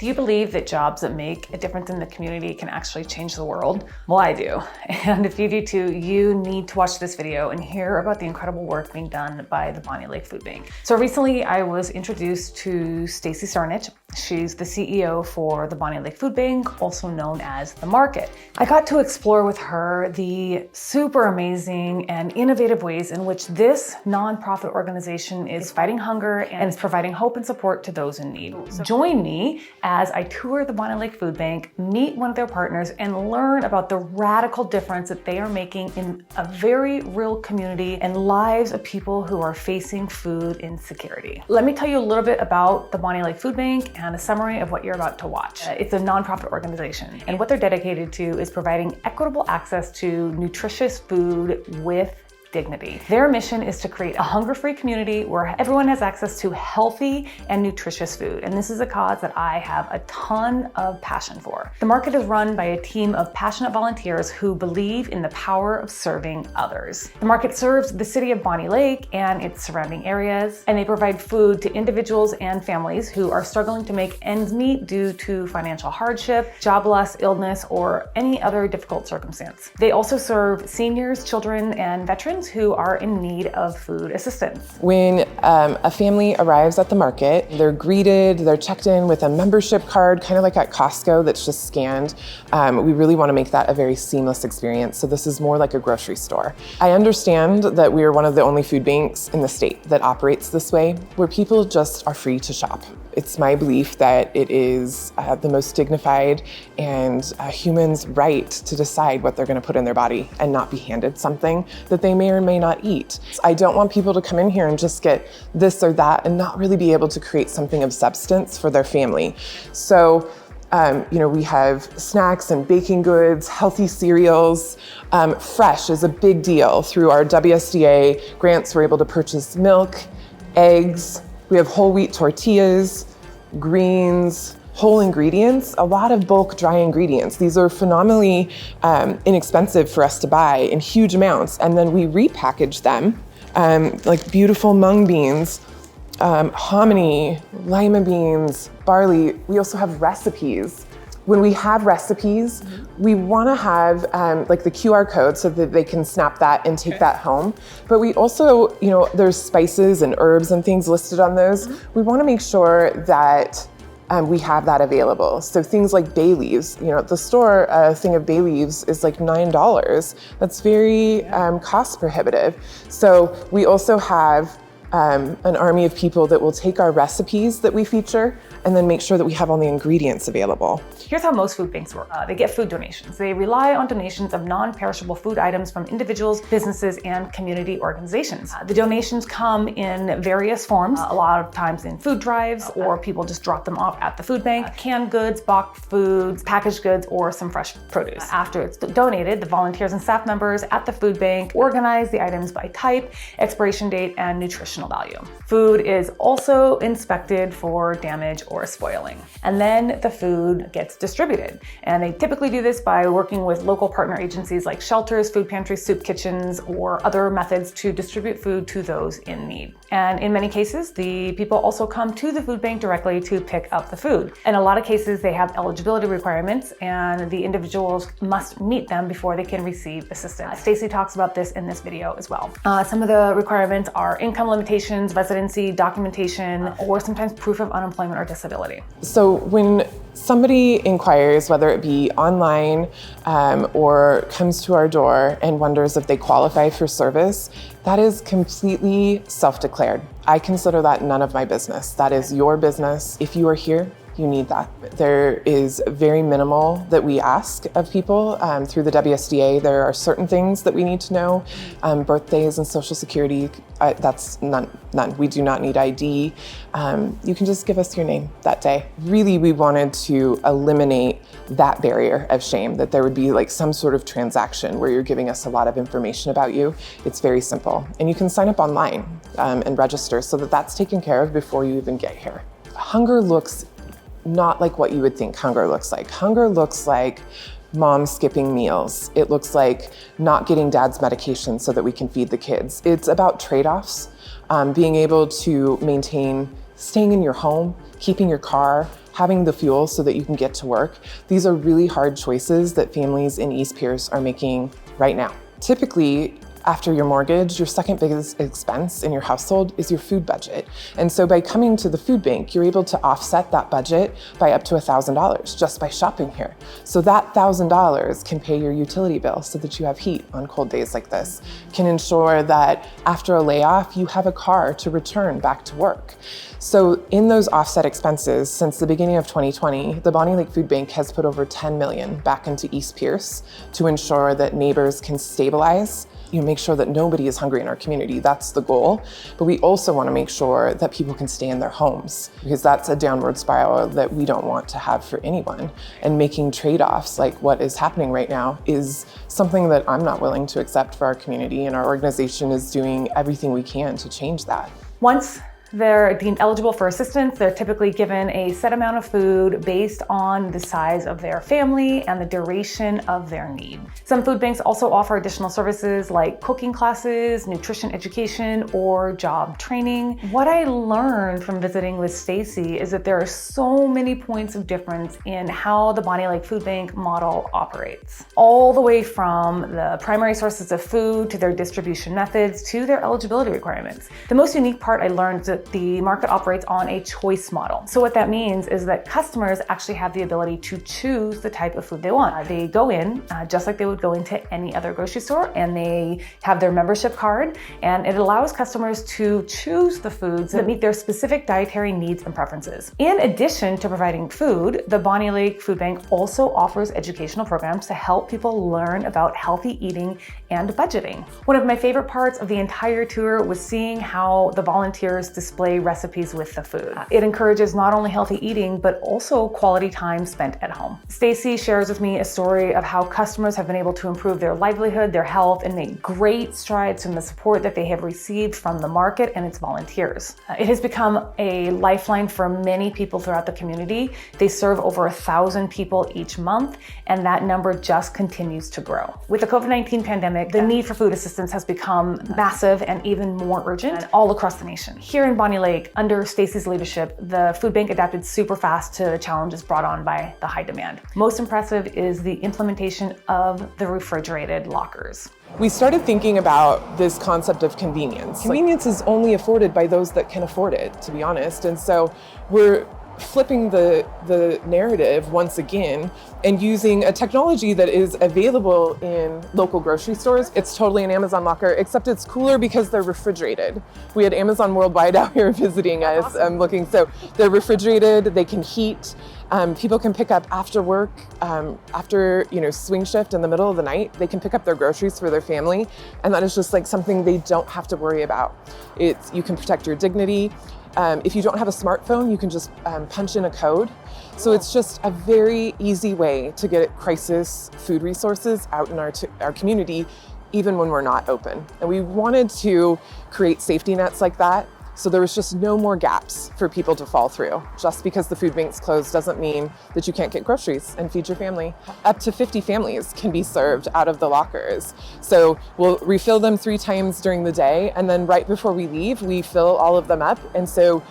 Do you believe that jobs that make a difference in the community can actually change the world? Well, I do. And if you do too, you need to watch this video and hear about the incredible work being done by the Bonney Lake Food Bank. So recently I was introduced to Stacy Sarnich. She's the CEO for the Bonney Lake Food Bank, also known as The Market. I got to explore with her the super amazing and innovative ways in which this nonprofit organization is fighting hunger and is providing hope and support to those in need. So join me as I tour the Bonney Lake Food Bank, meet one of their partners, and learn about the radical difference that they are making in a very real community and lives of people who are facing food insecurity. Let me tell you a little bit about the Bonney Lake Food Bank and a summary of what you're about to watch. It's a nonprofit organization, and what they're dedicated to is providing equitable access to nutritious food with dignity. Their mission is to create a hunger-free community where everyone has access to healthy and nutritious food. And this is a cause that I have a ton of passion for. The Market is run by a team of passionate volunteers who believe in the power of serving others. The Market serves the city of Bonney Lake and its surrounding areas, and they provide food to individuals and families who are struggling to make ends meet due to financial hardship, job loss, illness, or any other difficult circumstance. They also serve seniors, children, and veterans who are in need of food assistance. When a family arrives at the Market, they're greeted, they're checked in with a membership card, kind of like at Costco that's just scanned. We really want to make that a very seamless experience. So this is more like a grocery store. I understand that we are one of the only food banks in the state that operates this way, where people just are free to shop. It's my belief that it is the most dignified and a human's right to decide what they're going to put in their body and not be handed something that they may or may not eat. I don't want people to come in here and just get this or that and not really be able to create something of substance for their family. So we have snacks and baking goods, healthy cereals. Fresh is a big deal. Through our WSDA grants, we're able to purchase milk, eggs. We have whole wheat tortillas, greens, whole ingredients, a lot of bulk dry ingredients. These are phenomenally inexpensive for us to buy in huge amounts. And then we repackage them like beautiful mung beans, hominy, lima beans, barley. We also have recipes. When we have recipes, we want to have like the QR code so that they can snap that and take that home. But we also, there's spices and herbs and things listed on those. We want to make sure that we have that available. So things like bay leaves, at the store, a thing of bay leaves is like $9. That's very cost prohibitive. So we also have an army of people that will take our recipes that we feature and then make sure that we have all the ingredients available. Here's how most food banks work. They get food donations. They rely on donations of non-perishable food items from individuals, businesses, and community organizations. The donations come in various forms, a lot of times in food drives, or people just drop them off at the food bank, canned goods, boxed foods, packaged goods, or some fresh produce. After it's donated, the volunteers and staff members at the food bank organize the items by type, expiration date, and nutritional value. Food is also inspected for damage or spoiling. And then the food gets distributed. And they typically do this by working with local partner agencies like shelters, food pantries, soup kitchens, or other methods to distribute food to those in need. And in many cases, the people also come to the food bank directly to pick up the food. In a lot of cases, they have eligibility requirements and the individuals must meet them before they can receive assistance. Stacy talks about this in this video as well. Some of the requirements are income limitations, residency, documentation, or sometimes proof of unemployment or disability. So when somebody inquires, whether it be online or comes to our door and wonders if they qualify for service, that is completely self-declared. I consider that none of my business. That is your business. If you are here, you need that. There is very minimal that we ask of people through the WSDA. There are certain things that we need to know, birthdays and social security, that's none. We do not need ID. You can just give us your name that day. Really, we wanted to eliminate that barrier of shame, that there would be like some sort of transaction where you're giving us a lot of information about you. It's very simple. And you can sign up online and register so that that's taken care of before you even get here. Hunger looks not like what you would think hunger looks like. Hunger looks like mom skipping meals. It looks like not getting dad's medication so that we can feed the kids. It's about trade-offs, being able to maintain staying in your home, keeping your car, having the fuel so that you can get to work. These are really hard choices that families in East Pierce are making right now. Typically, after your mortgage, your second biggest expense in your household is your food budget. And so by coming to the food bank, you're able to offset that budget by up to $1,000 just by shopping here. So that $1,000 can pay your utility bill so that you have heat on cold days like this, can ensure that after a layoff, you have a car to return back to work. So in those offset expenses, since the beginning of 2020, the Bonney Lake Food Bank has put over $10 million back into East Pierce to ensure that neighbors can stabilize, make sure that nobody is hungry in our community. That's the goal. But we also want to make sure that people can stay in their homes, because that's a downward spiral that we don't want to have for anyone. And making trade-offs like what is happening right now is something that I'm not willing to accept for our community, and our organization is doing everything we can to change that. Once they're deemed eligible for assistance, they're typically given a set amount of food based on the size of their family and the duration of their need. Some food banks also offer additional services like cooking classes, nutrition education, or job training. What I learned from visiting with Stacy is that there are so many points of difference in how the Bonney Lake Food Bank model operates. All the way from the primary sources of food to their distribution methods to their eligibility requirements. The most unique part I learned is that the market operates on a choice model. So what that means is that customers actually have the ability to choose the type of food they want. They go in just like they would go into any other grocery store, and they have their membership card, and it allows customers to choose the foods that meet their specific dietary needs and preferences. In addition to providing food, the Bonney Lake Food Bank also offers educational programs to help people learn about healthy eating and budgeting. One of my favorite parts of the entire tour was seeing how the volunteers display recipes with the food. It encourages not only healthy eating, but also quality time spent at home. Stacy shares with me a story of how customers have been able to improve their livelihood, their health, and make great strides from the support that they have received from the market and its volunteers. It has become a lifeline for many people throughout the community. They serve over 1,000 people each month, and that number just continues to grow. With the COVID-19 pandemic, the need for food assistance has become massive and even more urgent all across the nation. Here in Bonney Lake, under Stacy's leadership, the food bank adapted super fast to the challenges brought on by the high demand. Most impressive is the implementation of the refrigerated lockers. We started thinking about this concept of convenience. Convenience is only afforded by those that can afford it, to be honest. And so we're flipping the narrative once again and using a technology that is available in local grocery stores. It's totally an Amazon locker, except it's cooler because they're refrigerated. We had Amazon Worldwide out here visiting us, looking. So they're refrigerated, they can heat. People can pick up after work, after swing shift in the middle of the night, they can pick up their groceries for their family. And that is just like something they don't have to worry about. You can protect your dignity. If you don't have a smartphone, you can just punch in a code. So it's just a very easy way to get crisis food resources out in our community, even when we're not open. And we wanted to create safety nets like that, so there was just no more gaps for people to fall through. Just because the food bank's closed doesn't mean that you can't get groceries and feed your family. Up to 50 families can be served out of the lockers. So we'll refill them 3 times during the day, and then right before we leave, we fill all of them up. And so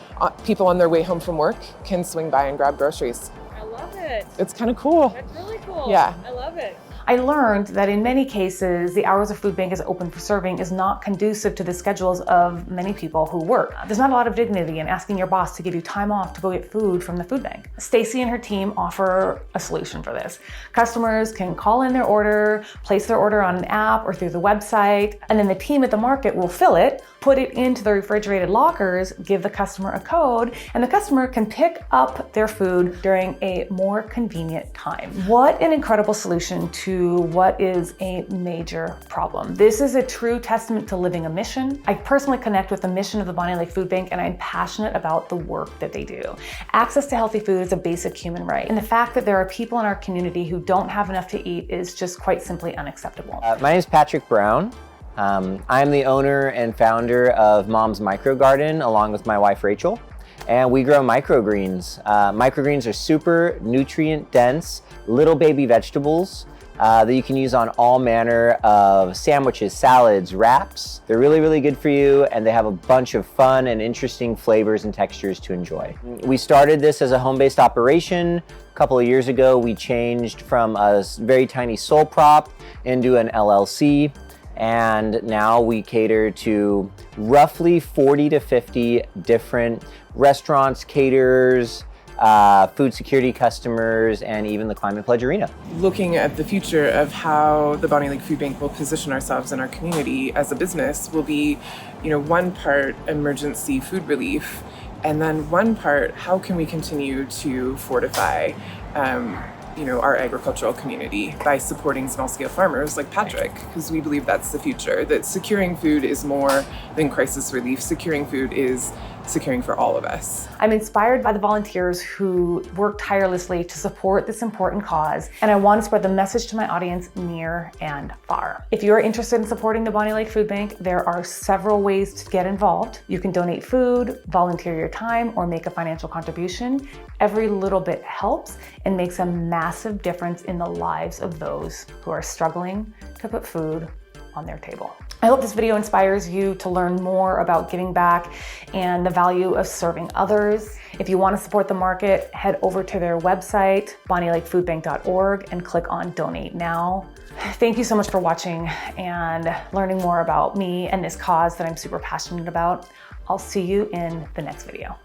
people on their way home from work can swing by and grab groceries. I love it. It's kind of cool. That's really cool. Yeah. I love it. I learned that in many cases, the hours a food bank is open for serving is not conducive to the schedules of many people who work. There's not a lot of dignity in asking your boss to give you time off to go get food from the food bank. Stacy and her team offer a solution for this. Customers can call in their order, place their order on an app or through the website, and then the team at the market will fill it, put it into the refrigerated lockers, give the customer a code, and the customer can pick up their food during a more convenient time. What an incredible solution to what is a major problem. This is a true testament to living a mission. I personally connect with the mission of the Bonney Lake Food Bank, and I'm passionate about the work that they do. Access to healthy food is a basic human right, and the fact that there are people in our community who don't have enough to eat is just quite simply unacceptable. My name is Patrick Brown. I'm the owner and founder of Mom's Micro Garden along with my wife Rachel, and we grow microgreens. Microgreens are super nutrient dense, little baby vegetables. that you can use on all manner of sandwiches, salads, wraps. They're really, really good for you, and they have a bunch of fun and interesting flavors and textures to enjoy. We started this as a home-based operation. A couple of years ago, we changed from a very tiny sole prop into an LLC. And now we cater to roughly 40 to 50 different restaurants, caterers, food security customers, and even the Climate Pledge Arena. Looking at the future of how the Bonney Lake Food Bank will position ourselves in our community as a business will be, one part emergency food relief, and then one part, how can we continue to fortify our agricultural community by supporting small-scale farmers like Patrick, because we believe that's the future, that securing food is more than crisis relief. Securing food is securing for all of us. I'm inspired by the volunteers who work tirelessly to support this important cause, and I want to spread the message to my audience near and far. If you're interested in supporting the Bonney Lake Food Bank, there are several ways to get involved. You can donate food, volunteer your time, or make a financial contribution. Every little bit helps and makes a massive difference in the lives of those who are struggling to put food on their table. I hope this video inspires you to learn more about giving back and the value of serving others. If you want to support the market, head over to their website, bonnylakefoodbank.org, and click on Donate Now. Thank you so much for watching and learning more about me and this cause that I'm super passionate about. I'll see you in the next video.